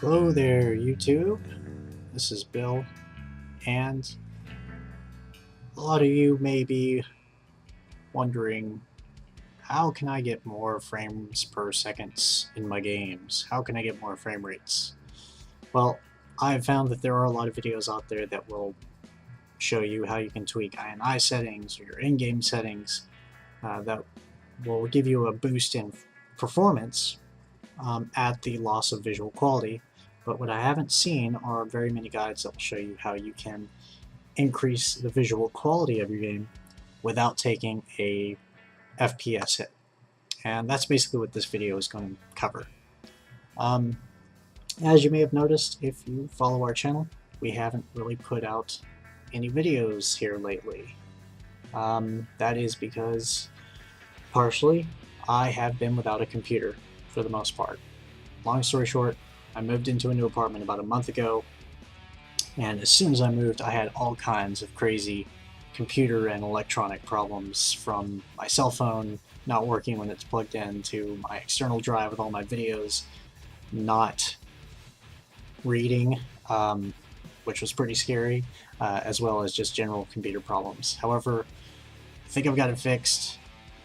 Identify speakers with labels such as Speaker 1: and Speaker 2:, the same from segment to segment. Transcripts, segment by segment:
Speaker 1: Hello there, YouTube. This is Bill, and a lot of you may be wondering, how can I get more frames per second in my games? How can I get more frame rates? Well, I've found that there are a lot of videos out there that will show you how you can tweak INI settings or your in-game settings that will give you a boost in performance at the loss of visual quality. But what I haven't seen are very many guides that will show you how you can increase the visual quality of your game without taking a FPS hit. And that's basically what this video is going to cover. As you may have noticed, if you follow our channel, we haven't really put out any videos here lately. That is because, partially, I have been without a computer for the most part. Long story short, I moved into a new apartment about a month ago, and as soon as I moved, I had all kinds of crazy computer and electronic problems, from my cell phone not working when it's plugged in, to my external drive with all my videos not reading, which was pretty scary, as well as just general computer problems. However, I think I've got it fixed.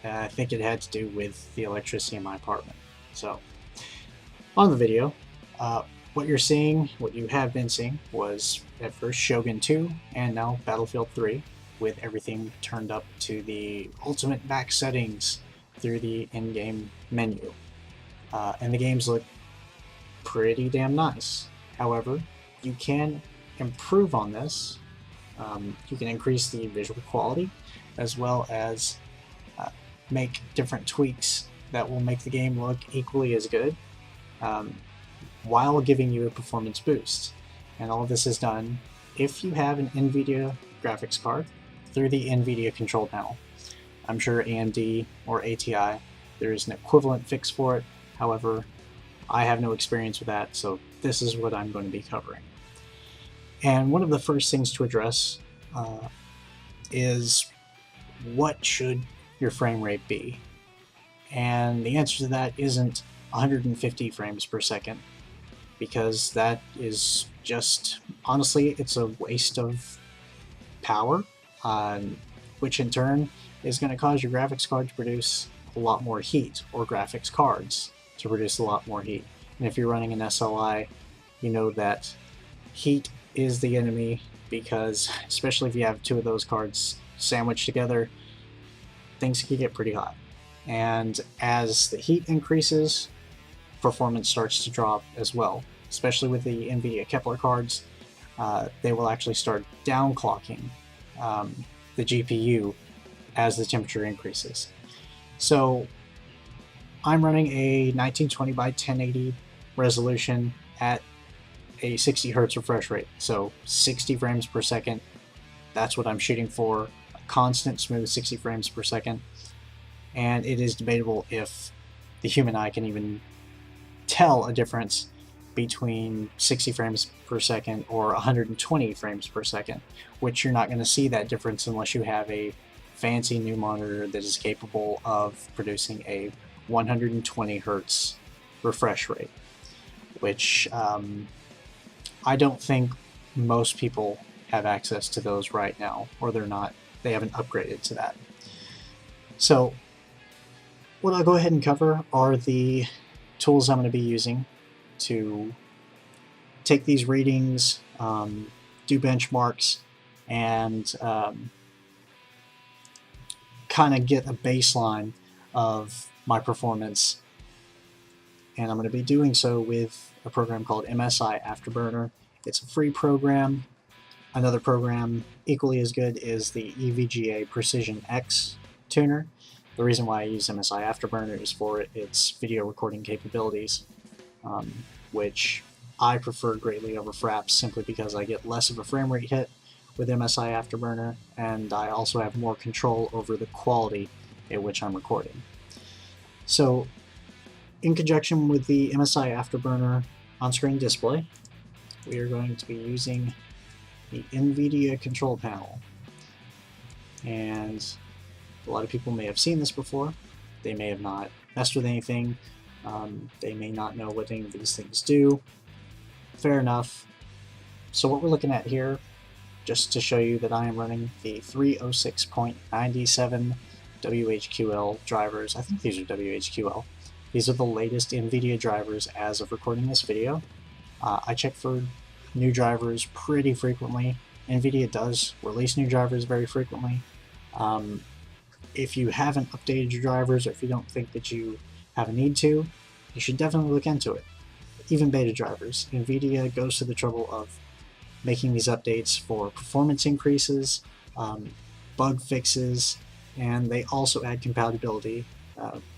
Speaker 1: I think it had to do with the electricity in my apartment. So, on the video, what you're seeing, what you have been seeing, was at first Shogun 2 and now Battlefield 3, with everything turned up to the ultimate max settings through the in-game menu. And the games look pretty damn nice. However, you can improve on this. You can increase the visual quality, as well as make different tweaks that will make the game look equally as good, while giving you a performance boost. And all of this is done if you have an NVIDIA graphics card through the NVIDIA control panel. I'm sure AMD or ATI, there is an equivalent fix for it. However, I have no experience with that, so this is what I'm going to be covering. And one of the first things to address is, what should your frame rate be? And the answer to that isn't 150 frames per second, because that is just, honestly, it's a waste of power, which in turn is going to cause your graphics card to produce a lot more heat, or graphics cards to produce a lot more heat. And if you're running an SLI, you know that heat is the enemy, because especially if you have two of those cards sandwiched together, things can get pretty hot. And as the heat increases, performance starts to drop as well, especially with the NVIDIA Kepler cards. They will actually start downclocking the GPU as the temperature increases. So I'm running a 1920 by 1080 resolution at a 60 Hz refresh rate, so 60 frames per second. That's what I'm shooting for, a constant smooth 60 frames per second. And it is debatable if the human eye can even tell a difference between 60 frames per second or 120 frames per second, which you're not going to see that difference unless you have a fancy new monitor that is capable of producing a 120 Hz refresh rate, which I don't think most people have access to those right now, or they haven't upgraded to that. So what I'll go ahead and cover are the tools I'm going to be using to take these readings, do benchmarks, and kind of get a baseline of my performance. And I'm going to be doing so with a program called MSI Afterburner. It's a free program. Another program equally as good is the EVGA Precision X tuner. The reason why I use MSI Afterburner is for its video recording capabilities, which I prefer greatly over Fraps, simply because I get less of a frame rate hit with MSI Afterburner, and I also have more control over the quality at which I'm recording. So, in conjunction with the MSI Afterburner on-screen display, we are going to be using the NVIDIA control panel. And a lot of people may have seen this before. They may have not messed with anything. They may not know what any of these things do. fair enough. So what we're looking at here, just to show you that I am running the 306.97 WHQL drivers. I think these are WHQL. These are the latest NVIDIA drivers as of recording this video. I check for new drivers pretty frequently. NVIDIA does release new drivers very frequently. If you haven't updated your drivers, or if you don't think that you have a need to, you should definitely look into it. Even beta drivers. NVIDIA goes to the trouble of making these updates for performance increases, bug fixes, and they also add compatibility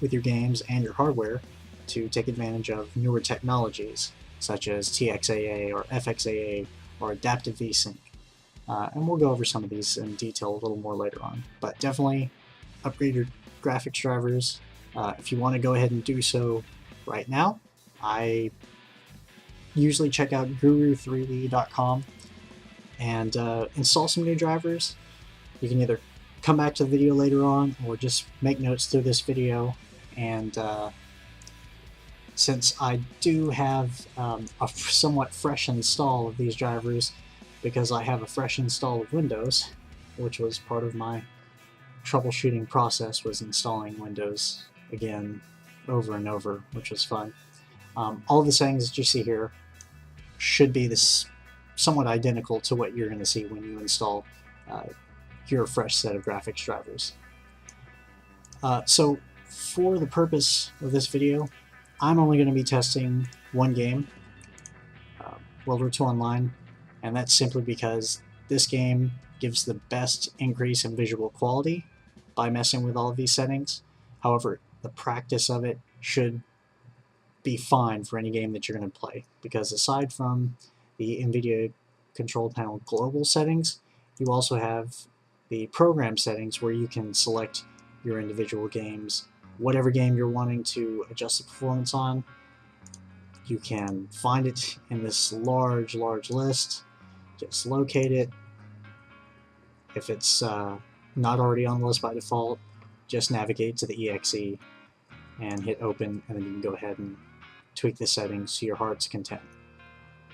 Speaker 1: with your games and your hardware to take advantage of newer technologies such as TXAA or FXAA or adaptive VSync. And we'll go over some of these in detail a little more later on. But definitely upgrade your graphics drivers. If you want to go ahead and do so right now, I usually check out guru3d.com and install some new drivers. You can either come back to the video later on or just make notes through this video. And since I do have a somewhat fresh install of these drivers, because I have a fresh install of Windows, which was part of my troubleshooting process, was installing Windows again over and over, which was fun. All the settings that you see here should be this somewhat identical to what you're going to see when you install your fresh set of graphics drivers. So for the purpose of this video, I'm only going to be testing one game, World War II Online, and that's simply because this game gives the best increase in visual quality by messing with all of these settings. However, the practice of it should be fine for any game that you're going to play, because aside from the NVIDIA control panel global settings, you also have the program settings where you can select your individual games. Whatever game you're wanting to adjust the performance on, you can find it in this large list. Just locate it. If it's not already on the list by default, just navigate to the exe and hit open, and then you can go ahead and tweak the settings to your heart's content.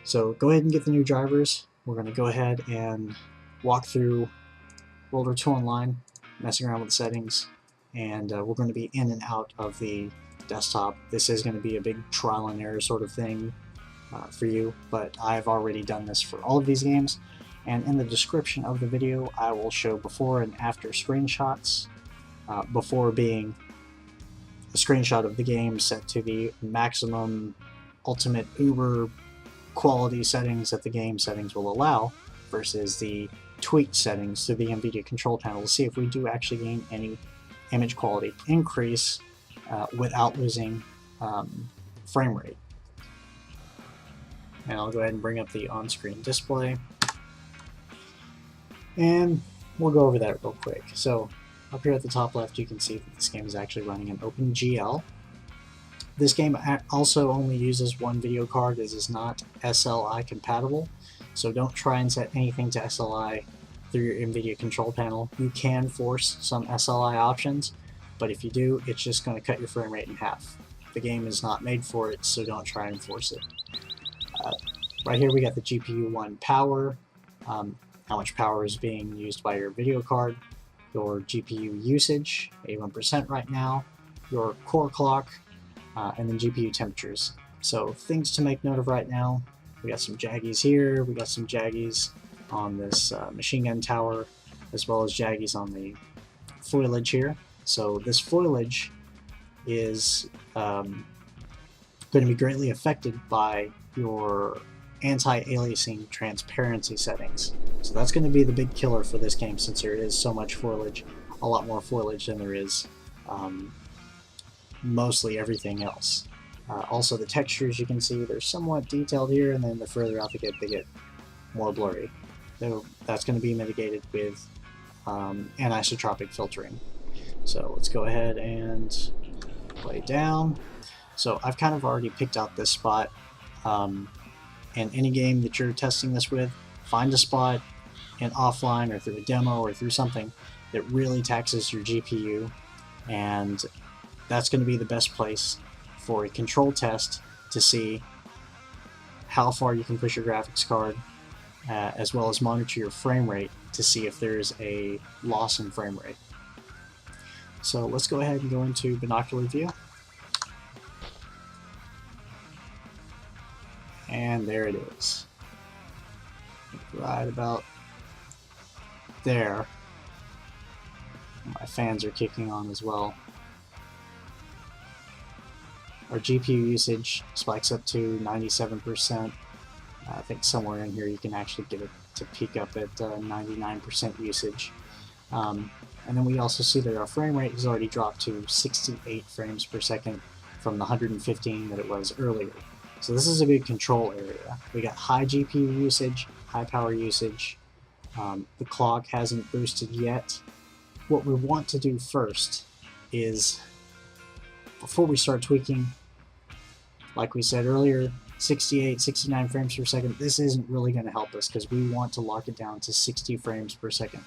Speaker 1: So go ahead and get the new drivers. We're going to go ahead and walk through World War II Online, messing around with the settings, and we're going to be in and out of the desktop. This is going to be a big trial and error sort of thing for you, but I've already done this for all of these games, and in the description of the video I will show before and after screenshots, before being a screenshot of the game set to the maximum ultimate uber quality settings that the game settings will allow, versus the tweaked settings through the NVIDIA control panel to see if we do actually gain any image quality increase without losing frame rate. And I'll go ahead and bring up the on-screen display, and we'll go over that real quick. So up here at the top left, you can see that this game is actually running an OpenGL. This game also only uses one video card. This is not SLI compatible, so don't try and set anything to SLI through your NVIDIA control panel. You can force some SLI options, but if you do, it's just going to cut your frame rate in half. The game is not made for it, so don't try and force it. Right here we got the GPU1 power, how much power is being used by your video card, your GPU usage, 81% right now, your core clock, and then GPU temperatures. So things to make note of right now: we got some jaggies here, we got some jaggies on this machine gun tower, as well as jaggies on the foliage here. So this foliage is going to be greatly affected by your anti-aliasing transparency settings. So that's going to be the big killer for this game, since there is so much foliage, a lot more foliage than there is mostly everything else. Also the textures, you can see they're somewhat detailed here, and then the further out they get more blurry. So that's going to be mitigated with anisotropic filtering. So let's go ahead and play down. So I've kind of already picked out this spot. In any game that you're testing this with, find a spot in offline or through a demo or through something that really taxes your GPU, and that's going to be the best place for a control test to see how far you can push your graphics card, as well as monitor your frame rate to see if there's a loss in frame rate. So let's go ahead and go into binocular view. And there it is. Right about there. My fans are kicking on as well. Our GPU usage spikes up to 97%. I think somewhere in here you can actually get it to peak up at 99% usage. And then we also see that our frame rate has already dropped to 68 frames per second from the 115 that it was earlier. So this is a good control area. We got high GPU usage, high power usage. The clock hasn't boosted yet. What we want to do first is, before we start tweaking, like we said earlier, 68, 69 frames per second, this isn't really going to help us because we want to lock it down to 60 frames per second.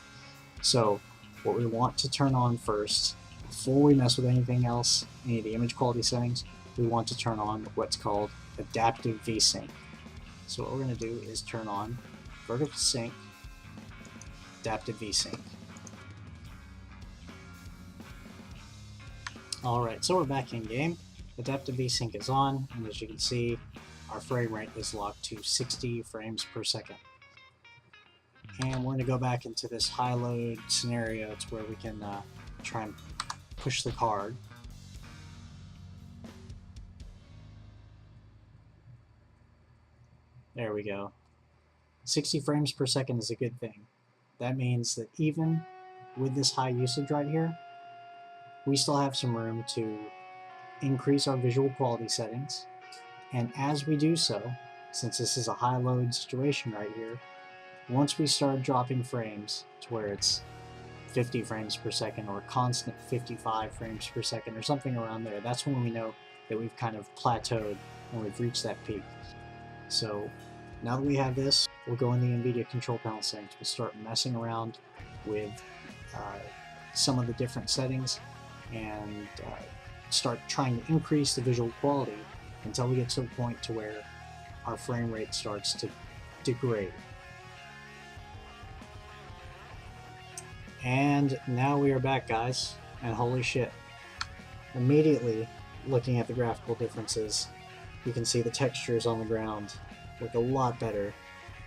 Speaker 1: So what we want to turn on first, before we mess with anything else, any of the image quality settings, we want to turn on what's called adaptive VSync. So what we're going to do is turn on vertical sync, adaptive VSync. Alright, so we're back in game. Adaptive VSync is on, and as you can see, our frame rate is locked to 60 frames per second. And we're going to go back into this high load scenario to where we can try and push the card. There we go. 60 frames per second is a good thing. That means that even with this high usage right here, we still have some room to increase our visual quality settings. And as we do so, since this is a high load situation right here, once we start dropping frames to where it's 50 frames per second or constant 55 frames per second or something around there, that's when we know that we've kind of plateaued and we've reached that peak. So now that we have this, we'll go in the NVIDIA control panel settings. We'll start messing around with some of the different settings and start trying to increase the visual quality until we get to a point to where our frame rate starts to degrade. And now we are back, guys, and holy shit. Immediately looking at the graphical differences, you can see the textures on the ground look a lot better,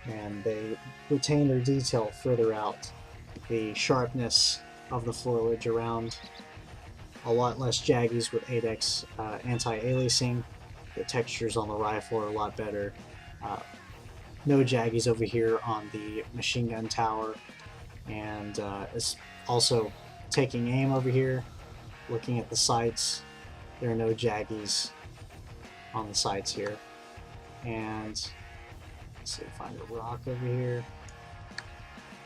Speaker 1: and they retain their detail further out. The sharpness of the foliage around, a lot less jaggies with 8x anti-aliasing. The textures on the rifle are a lot better. No jaggies over here on the machine gun tower, and it's also taking aim over here, looking at the sights. There are no jaggies on the sights here. And let's see, find a rock over here.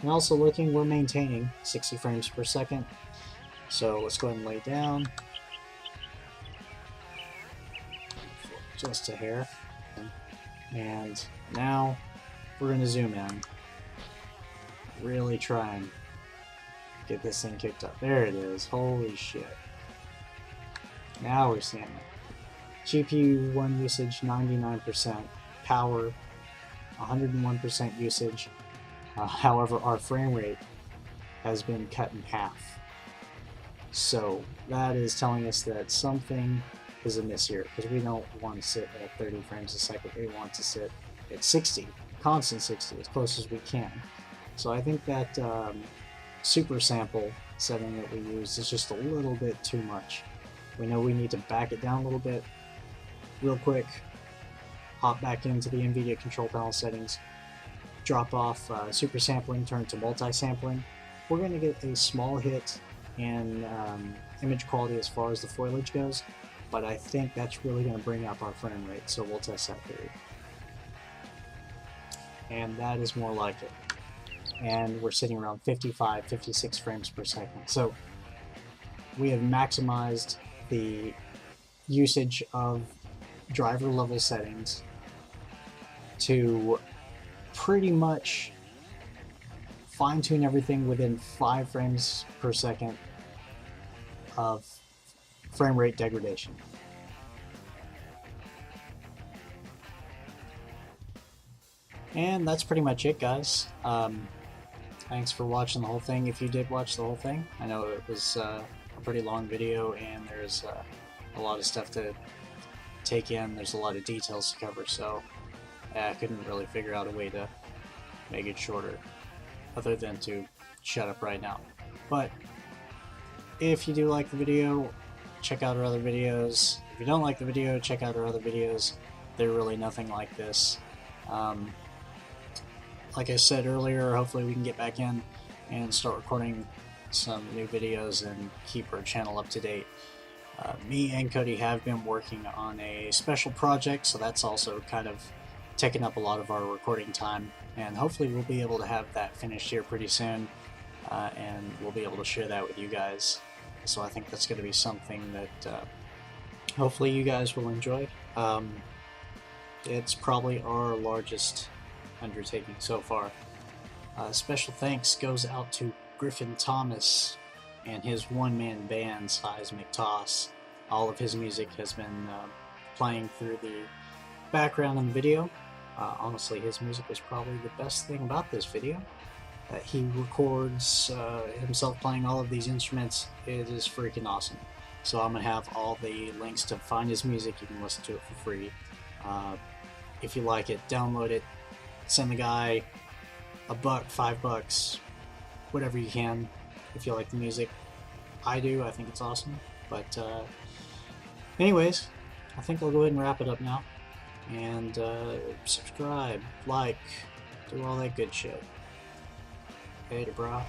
Speaker 1: And also looking, we're maintaining 60 frames per second. So let's go ahead and lay down. Just a hair. And now we're going to zoom in. Really try and get this thing kicked up. There it is. Holy shit. Now we're seeing it. GPU 1 usage 99%, power 101% usage. However, our frame rate has been cut in half. So that is telling us that something is amiss here, because we don't want to sit at 30 frames a second. We want to sit at 60, constant 60, as close as we can. So I think that super sample setting that we use is just a little bit too much. We know we need to back it down a little bit. Real quick, hop back into the NVIDIA control panel settings, drop off super sampling, turn to multi-sampling. We're going to get a small hit in image quality as far as the foliage goes, but I think that's really going to bring up our frame rate, so we'll test that theory. And that is more like it. And we're sitting around 55, 56 frames per second. So we have maximized the usage of driver level settings to pretty much fine-tune everything within 5 frames per second of frame rate degradation. And that's pretty much it, guys. Thanks for watching the whole thing. If you did watch the whole thing, I know it was a pretty long video, and there's a lot of stuff to take in. There's a lot of details to cover, so I couldn't really figure out a way to make it shorter, other than to shut up right now. But if you do like the video, check out our other videos. If you don't like the video, check out our other videos. They're really nothing like this. Like I said earlier, hopefully we can get back in and start recording some new videos and keep our channel up to date. Me and Cody have been working on a special project, so that's also kind of taken up a lot of our recording time, and hopefully we'll be able to have that finished here pretty soon, and we'll be able to share that with you guys. So I think that's going to be something that hopefully you guys will enjoy. It's probably our largest undertaking so far. Special thanks goes out to Griffin Thomas and his one-man band Seismic Toss. All of his music has been playing through the background in the video. Honestly, his music is probably the best thing about this video. He records himself playing all of these instruments. It is freaking awesome. So I'm going to have all the links to find his music. You can listen to it for free. If you like it, download it. Send the guy $1, $5, whatever you can, if you like the music. I do. I think it's awesome. But anyways, I think I'll go ahead and wrap it up now. And subscribe, like, do all that good shit. Later, bro.